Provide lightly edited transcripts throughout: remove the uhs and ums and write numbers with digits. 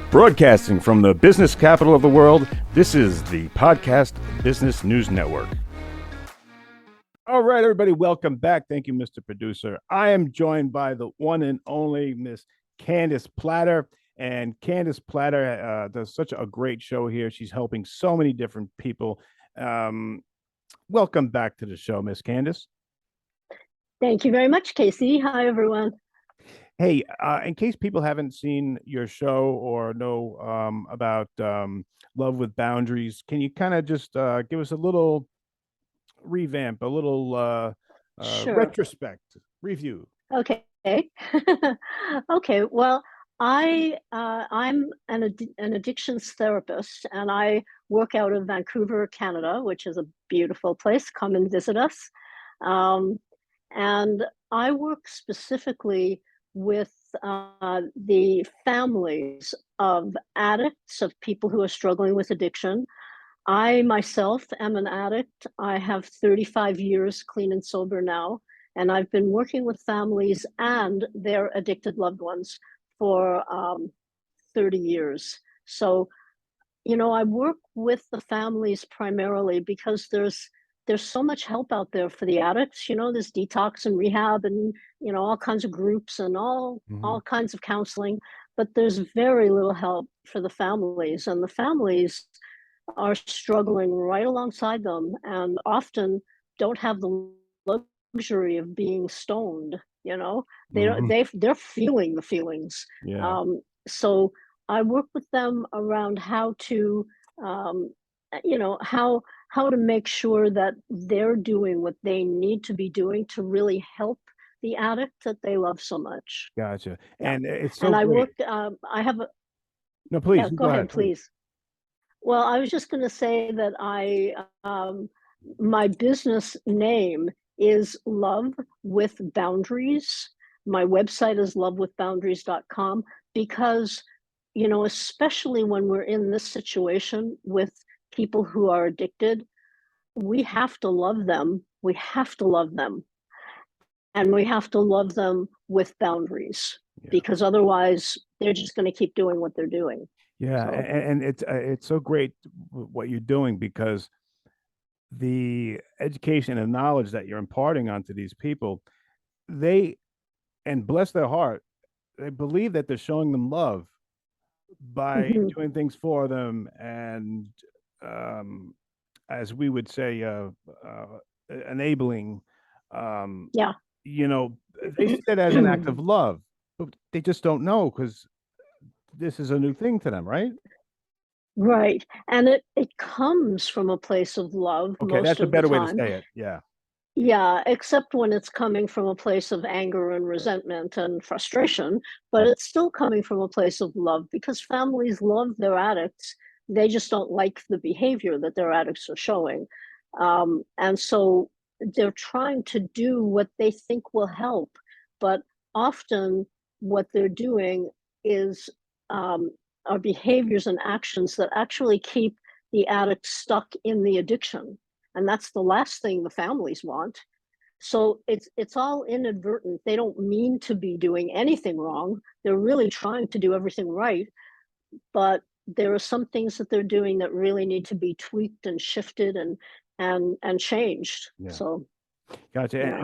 Broadcasting from the business capital of the world, this is the Podcast Business News Network. All right, everybody, welcome back. Thank you, Mr. Producer. I am joined by the one and only Miss Candace Plattor. And Candace Plattor does such a great show here. She's helping so many different people. Welcome back to the show, Miss Candace. Thank you very much, Casey. Hi, everyone. Hey, in case people haven't seen your show or know about Love with Boundaries, can you kind of just give us a little revamp, a little Sure. retrospect review? Okay. Okay. Well, I'm an addictions therapist, and I work out of Vancouver, Canada, which is a beautiful place. Come and visit us. And I work specifically with the families of addicts, of people who are struggling with addiction. I myself am an addict. I have 35 years clean and sober now, and I've been working with families and their addicted loved ones for 30 years. So, I work with the families primarily because there's so much help out there for the addicts. There's detox and rehab and all kinds of groups and all kinds of counseling, but there's very little help for the families, and the families are struggling right alongside them and often don't have the luxury of being stoned. They're feeling the feelings. Yeah. So I work with them around how to how to make sure that they're doing what they need to be doing to really help the addict that they love so much. Gotcha. Yeah. And it's so And I great. work, I have a, No, please, yeah, you go ahead, please. Well, I was just going to say that my business name is Love with Boundaries. My website is lovewithboundaries.com because, especially when we're in this situation with people who are addicted, we have to love them. We have to love them. And we have to love them with boundaries, because otherwise they're just going to keep doing what they're doing. Yeah, So. and it's so great what you're doing, because the education and knowledge that you're imparting onto these people, and bless their heart, they believe that they're showing them love by doing things for them, and as we would say, enabling. Yeah. They see that as an act of love, but they just don't know, because this is a new thing to them, right? Right. And it comes from a place of love Okay, most that's a of the better way to time. say it. Yeah. Yeah, except when it's coming from a place of anger and resentment and frustration, but it's still coming from a place of love, because families love their addicts. They just don't like the behavior that their addicts are showing. And so they're trying to do what they think will help, but often what they're doing is are behaviors and actions that actually keep the addict stuck in the addiction. And that's the last thing the families want. So it's all inadvertent. They don't mean to be doing anything wrong. They're really trying to do everything right, but there are some things that they're doing that really need to be tweaked and shifted and changed. Yeah. So. Gotcha.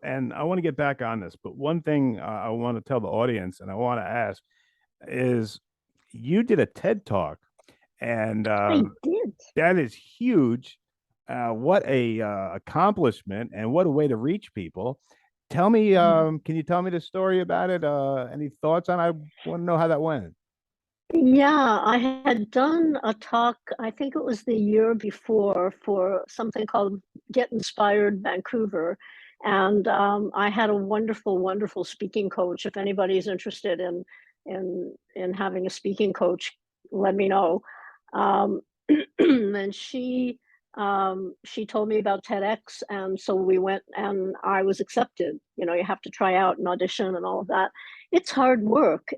And I want to get back on this, but one thing I want to tell the audience, and I want to ask, is you did a TED Talk, and I did. that is huge. What a accomplishment, and what a way to reach people. Tell me, can you tell me the story about it? Any thoughts on it? I want to know how that went. Yeah, I had done a talk, I think it was the year before, for something called Get Inspired Vancouver. And I had a wonderful, wonderful speaking coach. If anybody's interested in having a speaking coach, let me know. And she told me about TEDx, and so we went, and I was accepted. You have to try out and audition and all of that. It's hard work.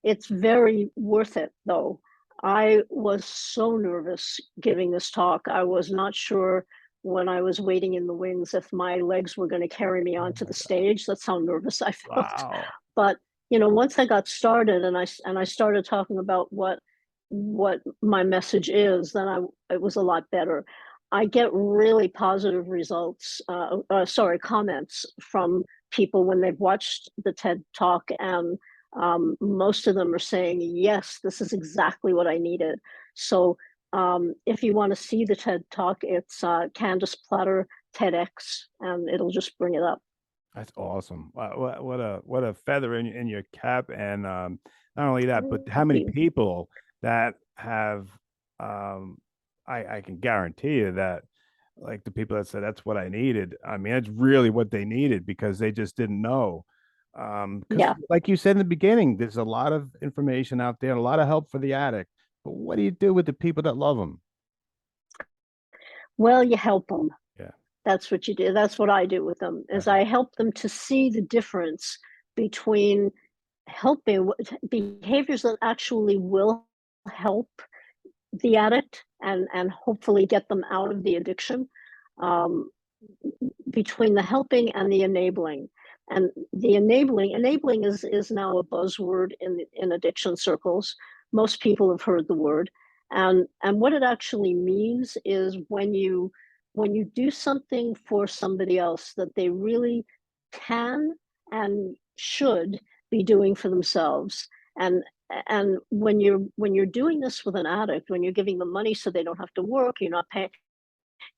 It's very worth it, though. I was so nervous giving this talk. I was not sure when I was waiting in the wings if my legs were going to carry me onto the stage. That's how nervous I felt. Wow. But once I got started and I started talking about what my message is, then it was a lot better. I get really positive results, comments from people when they've watched the TED Talk, and most of them are saying, yes, this is exactly what I needed. So if you want to see the TED Talk, it's Candace Plattor TEDx, and it'll just bring it up. That's awesome. What a feather in your cap, and not only that, but how many people that have I can guarantee you that, like, the people that said that's what I needed. I mean, it's really what they needed because they just didn't know. Because Yeah. like you said in the beginning, there's a lot of information out there, a lot of help for the addict. But what do you do with the people that love them? Well, you help them. Yeah. That's what you do. That's what I do with them, is I help them to see the difference between helping behaviors that actually will help the addict and hopefully get them out of the addiction, um, between the helping and the enabling. And the enabling is now a buzzword in addiction circles. Most people have heard the word. And what it actually means is when you do something for somebody else that they really can and should be doing for themselves. And when you're doing this with an addict, when you're giving them money so they don't have to work, you're not paying,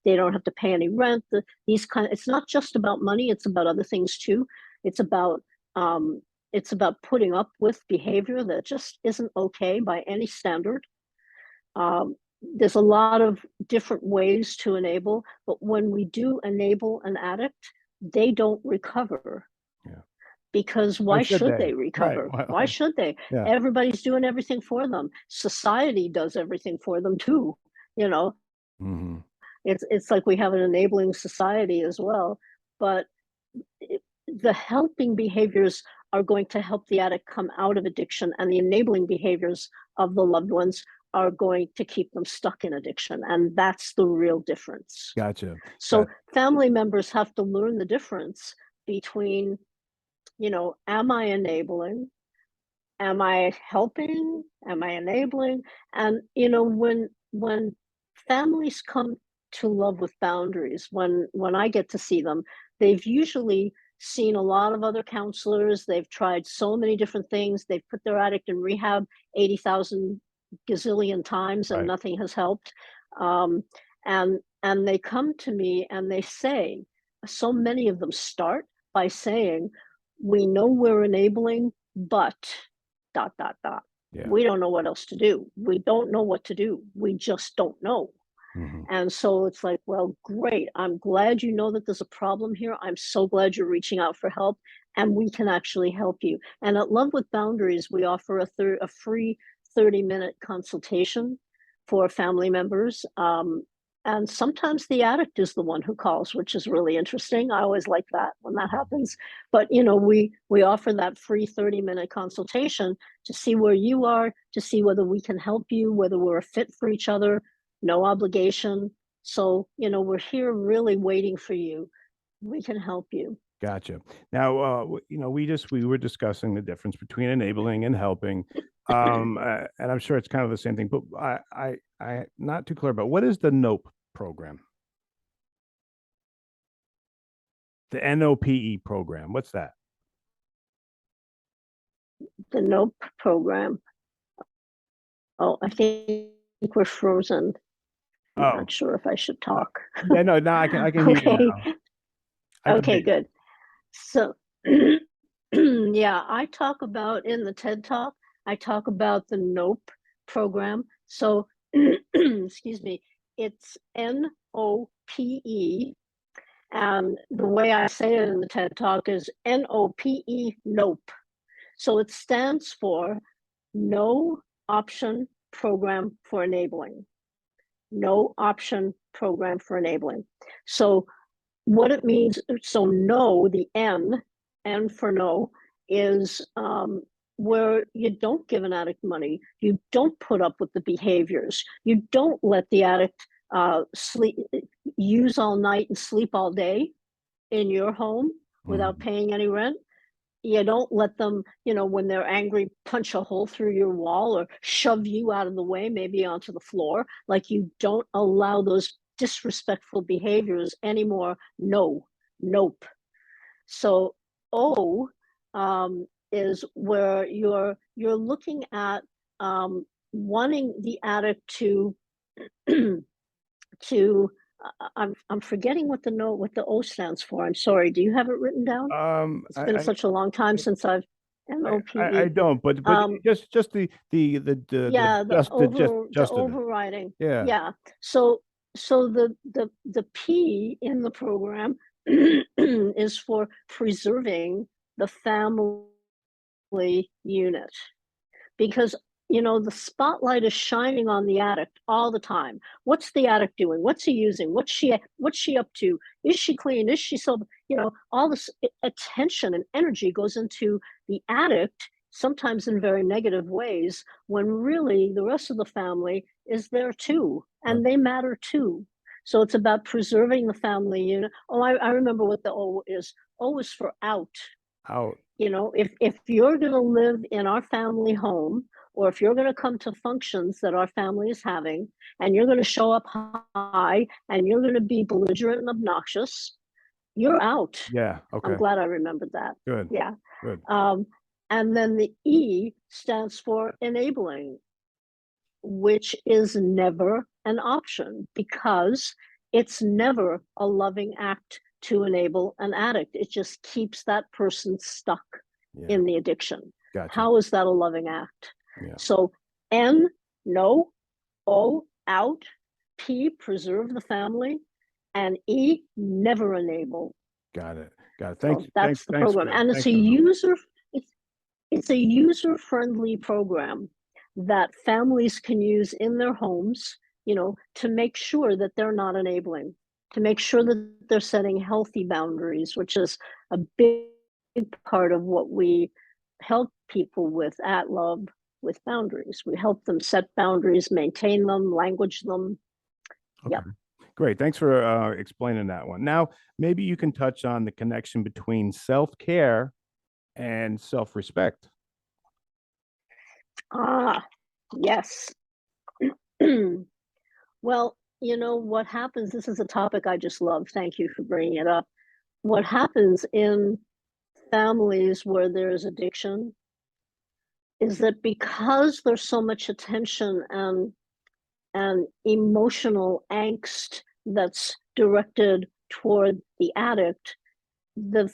they don't have to pay any rent. It's not just about money, it's about other things too. It's about um, it's about putting up with behavior that just isn't okay by any standard. There's a lot of different ways to enable, but when we do enable an addict, they don't recover. Yeah. Because Why why should should they? they Right. recover? Why should they? Yeah. Everybody's doing everything for them. Society does everything for them too. You know, Mm-hmm. it's like we have an enabling society as well. But the helping behaviors are going to help the addict come out of addiction, and the enabling behaviors of the loved ones are going to keep them stuck in addiction. And that's the real difference. Gotcha. So family members have to learn the difference between, am I enabling? Am I helping? Am I enabling? And when families come to love with boundaries, when I get to see them, they've usually seen a lot of other counselors. They've tried so many different things. They've put their addict in rehab 80,000 gazillion times, and Right. nothing has helped. And they come to me and they say, so many of them start by saying, we know we're enabling, but dot dot dot. Yeah. We don't know what else to do. We don't know what to do. We just don't know. Mm-hmm. And so it's like, well, great. I'm glad you know that there's a problem here. I'm so glad you're reaching out for help, and we can actually help you. And at Love with Boundaries, we offer a free 30-minute consultation for family members. And sometimes the addict is the one who calls, which is really interesting. I always like that when that happens. But we offer that free 30-minute consultation to see where you are, to see whether we can help you, whether we're a fit for each other. No obligation. So, we're here really waiting for you. We can help you. Gotcha. Now, we were discussing the difference between enabling and helping, and I'm sure it's kind of the same thing. But I not too clear about what is the NOPE program, the NOPE program. What's that? The NOPE program. Oh, I think we're frozen. I'm Oh, not sure if I should talk. yeah, no, I can hear you Okay. now. I can hear Okay, you. good. So, yeah, I talk about in the TED Talk, I talk about the NOPE program. So, excuse me, it's NOPE. And the way I say it in the TED Talk is NOPE, NOPE. So it stands for No Option Program for Enabling. No Option Program for Enabling. So what it means, so no, the N for no, is where you don't give an addict money, you don't put up with the behaviors, you don't let the addict use all night and sleep all day in your home without Mhm. paying any rent. you don't let them, when they're angry, punch a hole through your wall or shove you out of the way, maybe onto the floor. Like, you don't allow those disrespectful behaviors anymore. No, nope. So O is where you're looking at wanting the addict to to I'm forgetting what the O stands for. I'm sorry. Do you have it written down? It's been I, such a long time since I've I NOPE. don't, but Um, just the yeah, the just of it. overriding. Yeah. Yeah. So the P in the program is for preserving the family unit, because the spotlight is shining on the addict all the time. What's the addict doing? What's he using? What's she up to? Is she clean? Is she sober? All this attention and energy goes into the addict, sometimes in very negative ways, when really the rest of the family is there too, and they matter too. So it's about preserving the family unit. Oh, I remember what the O is. O is for out. Out. If you're going to live in our family home, or if you're going to come to functions that our family is having, and you're going to show up high, and you're going to be belligerent and obnoxious, you're out. Yeah. I'm Okay. glad I remembered that. Good. Yeah. Good. And then the E stands for enabling, which is never an option, because it's never a loving act to enable an addict. It just keeps that person stuck Yeah. in the addiction. Gotcha. How is that a loving act? Yeah. So N, no. O, out. P, preserve the family. And E, never enable. Got it. So Thanks. that's the Thanks program. for And thanks for the it's a user-friendly program that families can use in their homes, to make sure that they're not enabling, to make sure that they're setting healthy boundaries, which is a big part of what we help people with at Love, with boundaries. We help them set boundaries, maintain them, language them. Okay. Yep. Great. Thanks for explaining that one. Now, maybe you can touch on the connection between self-care and self-respect. Ah, yes. Well, what happens, this is a topic I just love. Thank you for bringing it up. What happens in families where there's addiction is that, because there's so much attention and emotional angst that's directed toward the addict, the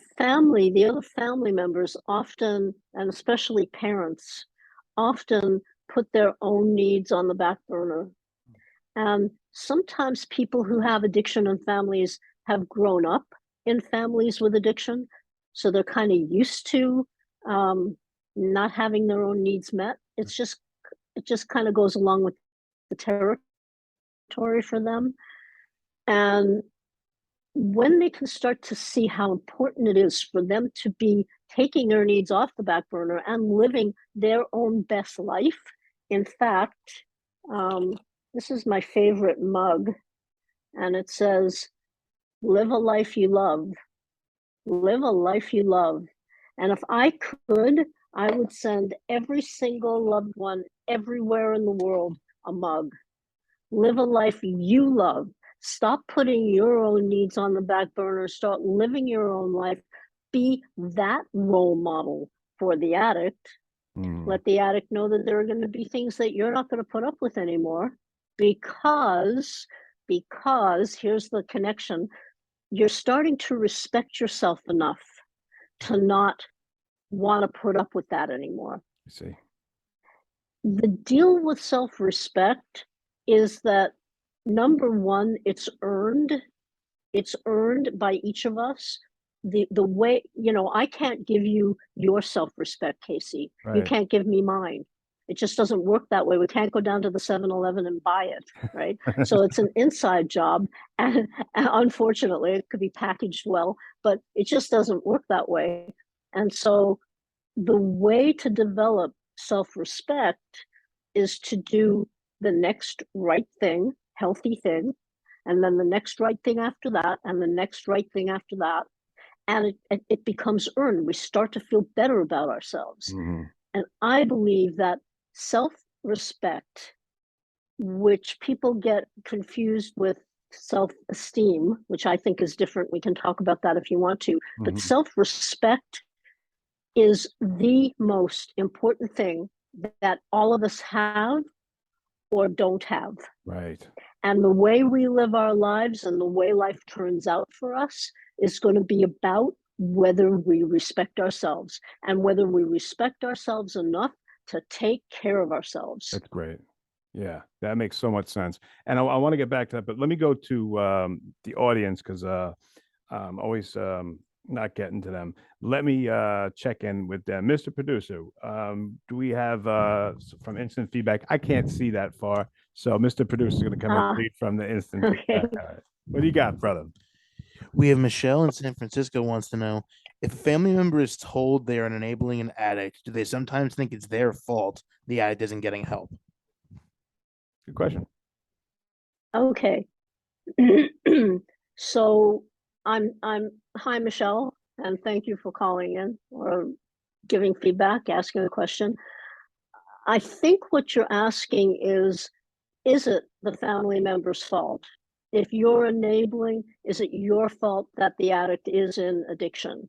other family members often, and especially parents, often put their own needs on the back burner. And sometimes people who have addiction in families have grown up in families with addiction, so they're kind of used to not having their own needs met. It just kind of goes along with the territory for them. And when they can start to see how important it is for them to be taking their needs off the back burner and living their own best life. In fact, this is my favorite mug, and it says, live a life you love. Live a life you love. And if I could, I would send every single loved one everywhere in the world a mug. Live a life you love. Stop putting your own needs on the back burner. Start living your own life. Be that role model for the addict. Let the addict know that there are going to be things that you're not going to put up with anymore, because here's the connection. You're starting to respect yourself enough to not want to put up with that anymore. I see. The deal with self-respect is that, number one, it's earned by each of us. The way, I can't give you your self-respect, Casey. You Right. can't give me mine. It just doesn't work that way. We can't go down to the 7-Eleven and buy it, right? So it's an inside job, and unfortunately it could be packaged well, but it just doesn't work that way. And so the way to develop self-respect is to do the next right thing, healthy thing, and then the next right thing after that, and the next right thing after that. and it becomes earned. We start to feel better about ourselves. Mm-hmm. And I believe that self-respect, which people get confused with self-esteem, which I think is different. We can talk about that if you want to. Mm-hmm. But self-respect is the most important thing that all of us have or don't have. Right. And the way we live our lives and the way life turns out for us is going to be about whether we respect ourselves and whether we respect ourselves enough to take care of ourselves. That's great. Yeah, that makes so much sense. And I want to get back to that, but let me go to the audience because I'm always not getting to them. Let me check in with them. Mr. Producer, do we have from instant feedback? I can't see that far. So Mr. Producer is going to come in lead from the instant Okay. feedback. All right. What do you got, brother? We have Michelle in San Francisco wants to know if a family member is told they are enabling an addict, do they sometimes think it's their fault the addict isn't getting help? Good question. Okay. So I'm hi Michelle, and thank you for calling in or giving feedback, asking a question. I think what you're asking is it the family member's fault? If you're enabling, is it your fault that the addict is in addiction?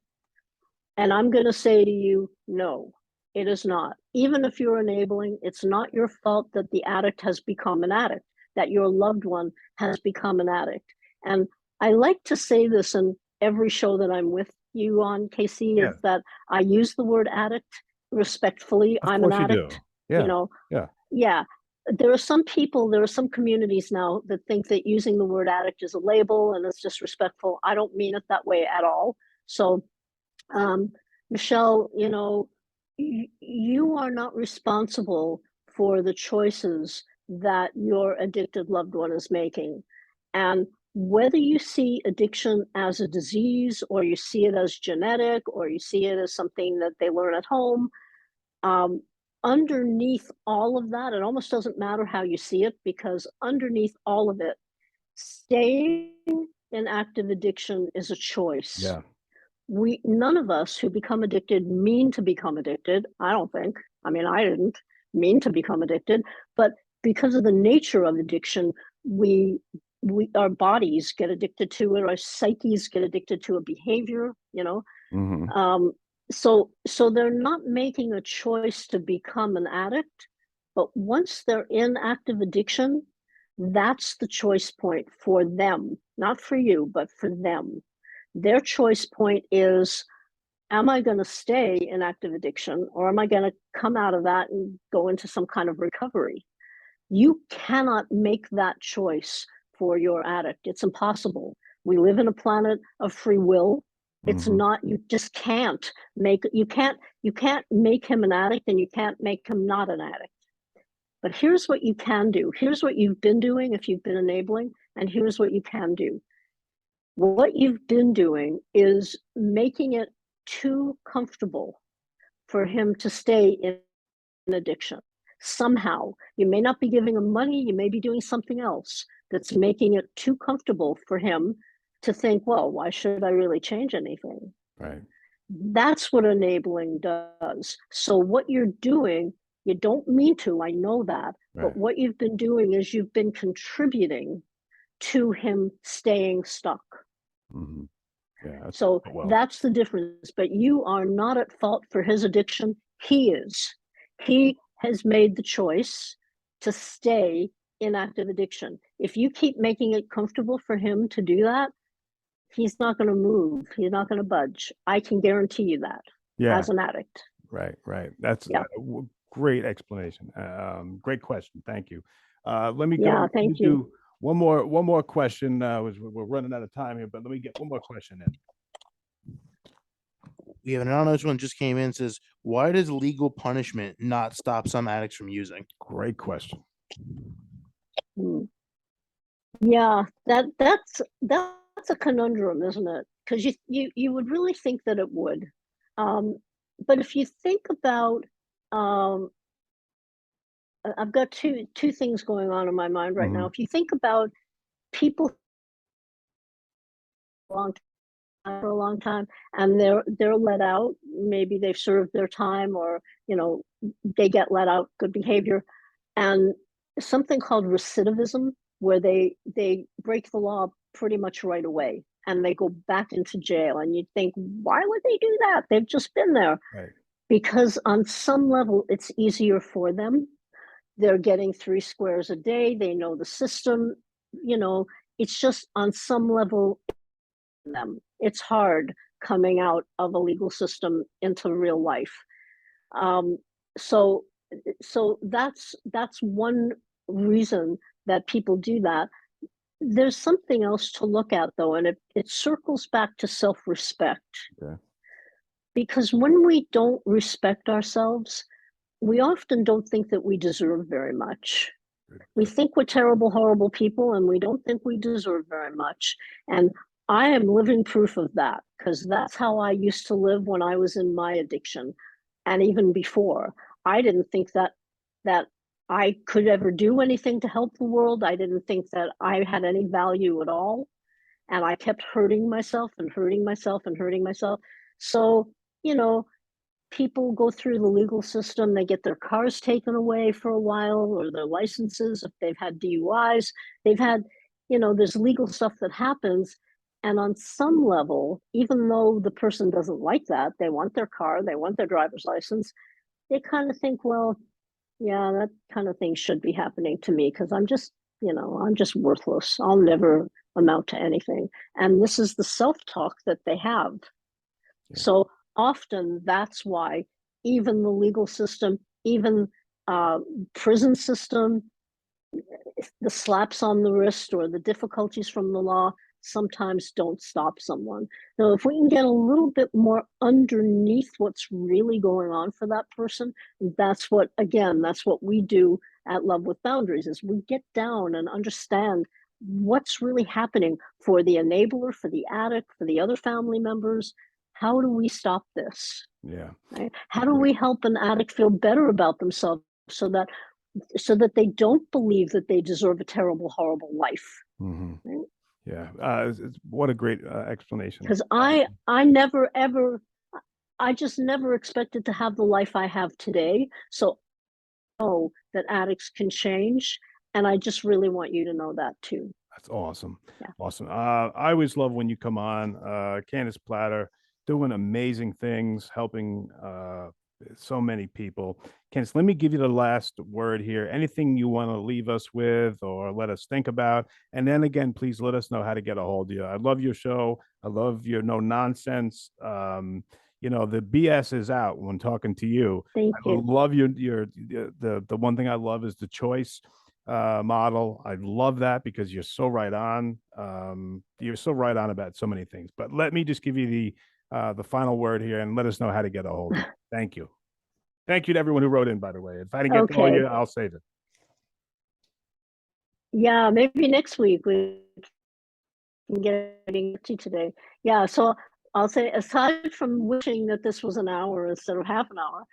And I'm going to say to you, no, it is not. Even if you're enabling, it's not your fault that the addict has become an addict, that your loved one has become an addict. And I like to say this in every show that I'm with you on, Casey, Yeah. is that I use the word addict respectfully. Of I'm an course you do. addict. Yeah. You know, Yeah. yeah. There are some people, there are some communities now that think that using the word addict is a label and it's disrespectful. I don't mean it that way at all. So Michelle, you know, you are not responsible for the choices that your addicted loved one is making. And whether you see addiction as a disease or you see it as genetic or you see it as something that they learn at home, underneath all of that, it almost doesn't matter how you see it, because underneath all of it, staying in active addiction is a choice. Yeah. None of us who become addicted mean to become addicted. I don't think. I mean, I didn't mean to become addicted, but because of the nature of addiction, we our bodies get addicted to it, our psyches get addicted to a behavior, you know. Mm-hmm. So they're not making a choice to become an addict, but once they're in active addiction, that's the choice point for them, not for you, but for them. Their choice point is, am I going to stay in active addiction, or am I going to come out of that and go into some kind of recovery? You cannot make that choice for your addict. It's impossible. We live in a planet of free will. It's Mm-hmm. not, you just can't make, you can't make him an addict, and you can't make him not an addict. But here's what you can do. Here's what you've been doing if you've been enabling, and here's what you can do. What you've been doing is making it too comfortable for him to stay in addiction. Somehow, you may not be giving him money, you may be doing something else that's making it too comfortable for him to think, well, why should I really change anything? Right. That's what enabling does. So what you're doing, you don't mean to, I know that, Right. but what you've been doing is you've been contributing to him staying stuck. Mm-hmm. Yeah. So that's the difference. But you are not at fault for his addiction. He is. He has made the choice to stay in active addiction. If you keep making it comfortable for him to do that, he's not going to move. He's not going to budge. I can guarantee you that. Yeah. As an addict. Right. Right. That's yeah. a great explanation. Great question. Thank you. Let me Yeah, go. thank you. Do one more question. We're running out of time here, but let me get one more question in. We have an anonymous one just came in, says, why does legal punishment not stop some addicts from using? Great question. Yeah, that's a conundrum, isn't it? Because you would really think that it would. But if you think about, I've got two things going on in my mind right now. If you think about people long for a long time, and they're let out. Maybe they've served their time, or they get let out, good behavior, and something called recidivism, where they break the law pretty much right away and they go back into jail. And you think, why would they do that? They've just been there. Right. Because on some level, it's easier for them. They're getting 3 squares a day. They know the system. It's just on some level, it's hard coming out of a legal system into real life. Um, so that's one reason that people do that. There's something else to look at, though, and it circles back to self-respect. Okay. Because when we don't respect ourselves, we often don't think that we deserve very much. We think we're terrible, horrible people, and we don't think we deserve very much. And I am living proof of that, because that's how I used to live when I was in my addiction. And even before, I didn't think that I could ever do anything to help the world. I didn't think that I had any value at all. And I kept hurting myself and hurting myself and hurting myself. So, people go through the legal system, they get their cars taken away for a while, or their licenses if they've had DUIs. They've had, there's legal stuff that happens. And on some level, even though the person doesn't like that, they want their car, they want their driver's license, they kind of think, well, yeah, that kind of thing should be happening to me, because I'm just worthless. I'll never amount to anything. And this is the self-talk that they have. Yeah. So often that's why even the legal system, even prison system, the slaps on the wrist or the difficulties from the law sometimes don't stop someone. Now, if we can get a little bit more underneath what's really going on for that person, that's what we do at Love with Boundaries, is we get down and understand what's really happening for the enabler, for the addict, for the other family members. How do we stop this? Yeah. Right? How do we help an addict feel better about themselves so that they don't believe that they deserve a terrible, horrible life? Mm-hmm. Right? Yeah. What a great explanation. Because I just never expected to have the life I have today. So I know that addicts can change. And I just really want you to know that too. That's awesome. Yeah. Awesome. I always love when you come on, Candace Plattor, doing amazing things, helping so many people. Candace, let me give you the last word here. Anything you want to leave us with or let us think about? And then again, please let us know how to get a hold of you. I love your show. I love your no nonsense. The BS is out when talking to you. Thank you. I love the one thing I love is the choice model. I love that because you're so right on. You're so right on about so many things. But let me just give you the final word here and let us know how to get a hold of you. Thank you. Thank you to everyone who wrote in, by the way. If I didn't get to all you, I'll save it. Yeah, maybe next week we can get to today. Yeah, so I'll say, aside from wishing that this was an hour instead of half an hour,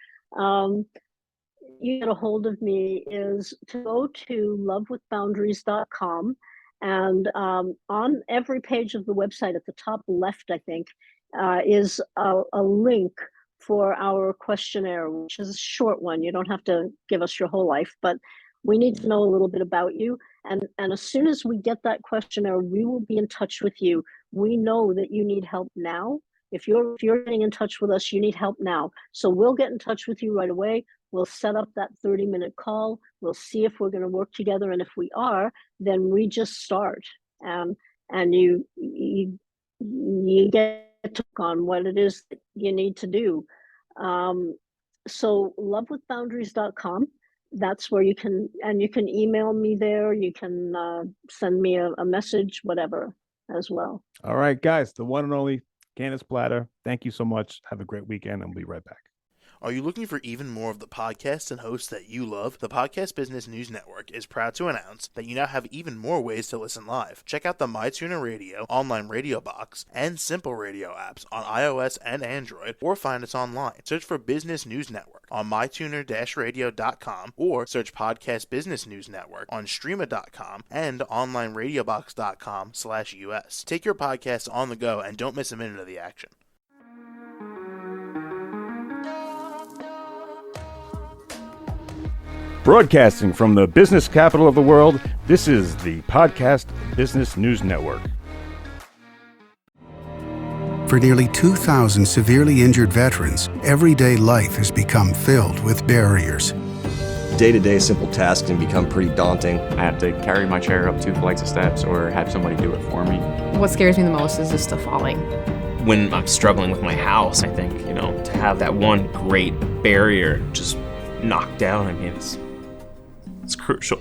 you get a hold of me is to go to lovewithboundaries.com, and on every page of the website at the top left, I think, is a link for our questionnaire, which is a short one. You don't have to give us your whole life, but we need to know a little bit about you. And as soon as we get that questionnaire, we will be in touch with you. We know that you need help now. If you're getting in touch with us, you need help now. So we'll get in touch with you right away. We'll set up that 30-minute call. We'll see if we're going to work together. And if we are, then we just start. And you get to work on what it is that you need to do. So lovewithboundaries.com. That's where you can email me there. You can send me a message, whatever, as well. All right, guys, the one and only Candace Plattor. Thank you so much. Have a great weekend, and we'll be right back. Are you looking for even more of the podcasts and hosts that you love? The Podcast Business News Network is proud to announce that you now have even more ways to listen live. Check out the MyTuner Radio, online radio box, and Simple Radio apps on iOS and Android, or find us online. Search for Business News Network on mytuner-radio.com, or search Podcast Business News Network on streama.com and onlineradiobox.com/US. Take your podcast on the go and don't miss a minute of the action. Broadcasting from the business capital of the world, this is the Podcast Business News Network. For nearly 2,000 severely injured veterans, everyday life has become filled with barriers. Day-to-day simple tasks can become pretty daunting. I have to carry my chair up 2 flights of steps or have somebody do it for me. What scares me the most is just the falling. When I'm struggling with my house, I think, to have that one great barrier just knocked down, it's crucial.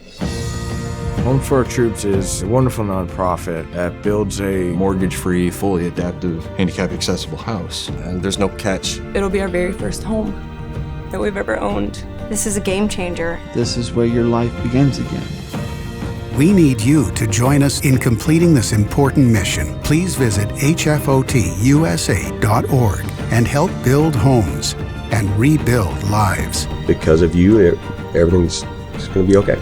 Home for Our Troops is a wonderful nonprofit that builds a Mortgage-free, fully adaptive, handicap-accessible house. And there's no catch. It'll be our very first home that we've ever owned. This is a game changer. This is where your life begins again. We need you to join us in completing this important mission. Please visit hfotusa.org and help build homes and rebuild lives. Because of you, everything's going to be okay.